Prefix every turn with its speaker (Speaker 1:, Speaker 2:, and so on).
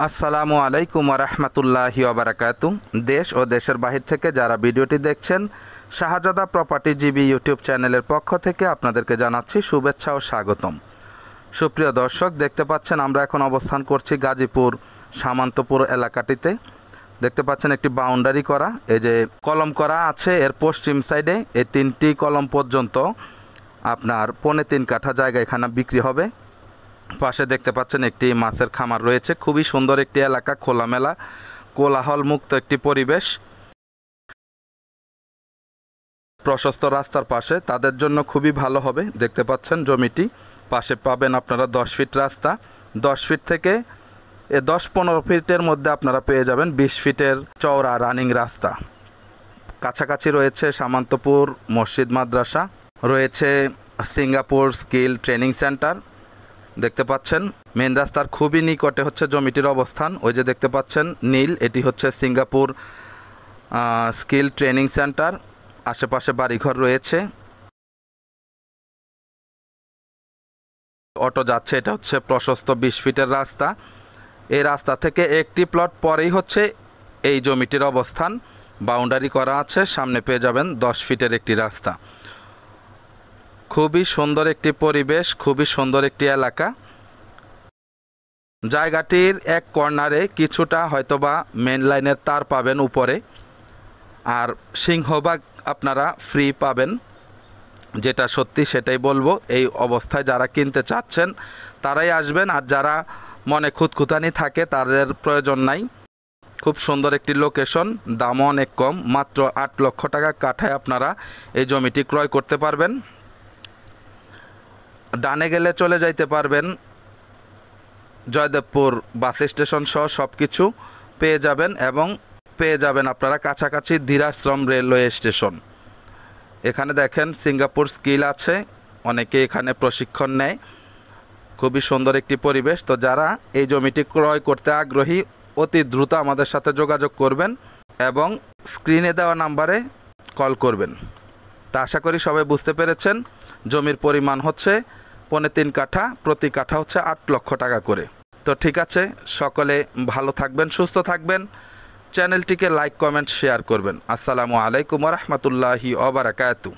Speaker 1: আসসালামু আলাইকুম রহমতুল্লাহি ওবারাকাতু। দেশ ও দেশের বাহির থেকে যারা ভিডিওটি দেখছেন, শাহজাদা প্রপার্টি জিবি ইউটিউব চ্যানেলের পক্ষ থেকে আপনাদেরকে জানাচ্ছি শুভেচ্ছা ও স্বাগতম। সুপ্রিয় দর্শক, দেখতে পাচ্ছেন আমরা এখন অবস্থান করছি গাজীপুর সামান্তপুর এলাকাটিতে। দেখতে পাচ্ছেন একটি বাউন্ডারি করা, এই যে কলম করা আছে এর পশ্চিম সাইডে এই 3টি কলম পর্যন্ত আপনার 3.25 কাঠা জায়গা এখানে বিক্রি হবে। পাশে দেখতে পাচ্ছেন একটি মাছের খামার রয়েছে। খুবই সুন্দর একটি এলাকা, খোলামেলা কোলাহল মুক্ত একটি পরিবেশ। প্রশস্ত রাস্তার পাশে তাদের জন্য খুবই ভালো হবে। দেখতে পাচ্ছেন জমিটি, পাশে পাবেন আপনারা 10 ফিট রাস্তা। 10 ফিট থেকে 10-15 ফিটের মধ্যে আপনারা পেয়ে যাবেন 20 ফিটের চওড়া রানিং রাস্তা। কাছাকাছি রয়েছে সামান্তপুর মসজিদ মাদ্রাসা, রয়েছে সিঙ্গাপুর স্কিল ট্রেনিং সেন্টার। দেখতে পাচ্ছেন মেন রাস্তার খুবই নিকটে হচ্ছে জমিটির অবস্থান। ওই যে দেখতে পাচ্ছেন নীল, এটি হচ্ছে সিঙ্গাপুর স্কিল ট্রেনিং সেন্টার। আশেপাশে বাড়িঘর রয়েছে, অটো যাচ্ছে। এটা হচ্ছে প্রশস্ত 20 ফিটের রাস্তা। এই রাস্তা থেকে একটি প্লট পরেই হচ্ছে এই জমিটির অবস্থান। বাউন্ডারি করা আছে, সামনে পেয়ে যাবেন 10 ফিটের একটি রাস্তা। খুবই সুন্দর একটি পরিবেশ, খুবই সুন্দর একটি এলাকা। জায়গাটির এক কর্নারে কিছুটা হয়তোবা মেন লাইনের তার পাবেন উপরে, আর সিংহভাগ আপনারা ফ্রি পাবেন। যেটা সত্যি সেটাই বলবো। এই অবস্থায় যারা কিনতে চাচ্ছেন তারাই আসবেন, আর যারা মনে খুঁতখুঁতানি থাকে তাদের প্রয়োজন নাই। খুব সুন্দর একটি লোকেশন, দামও অনেক কম, মাত্র 8 লক্ষ টাকা কাঠায় আপনারা এই জমিটি ক্রয় করতে পারবেন। ডানে গেলে চলে যাইতে পারবেন জয়দেবপুর বাস স্টেশন সহ সব কিছু পেয়ে যাবেন, এবং পেয়ে যাবেন আপনারা কাছাকাছি ধীরাশ্রম রেলওয়ে স্টেশন। এখানে দেখেন সিঙ্গাপুর স্কিল আছে, অনেকে এখানে প্রশিক্ষণ নেয়। খুবই সুন্দর একটি পরিবেশ। তো যারা এই জমিটি ক্রয় করতে আগ্রহী অতি দ্রুত আমাদের সাথে যোগাযোগ করবেন এবং স্ক্রিনে দেওয়া নাম্বারে কল করবেন। তা আশা করি সবাই বুঝতে পেরেছেন। জমির পরিমাণ হচ্ছে 3.25 কাঠা, প্রতি কাঠা হচ্ছে 8 লক্ষ টাকা করে। তো ঠিক আছে, সকলে ভালো থাকবেন, সুস্থ থাকবেন। চ্যানেলটিকে লাইক, কমেন্ট, শেয়ার করবেন। আসসালামু আলাইকুম রহমতুল্লাহি ওবারাকাতু।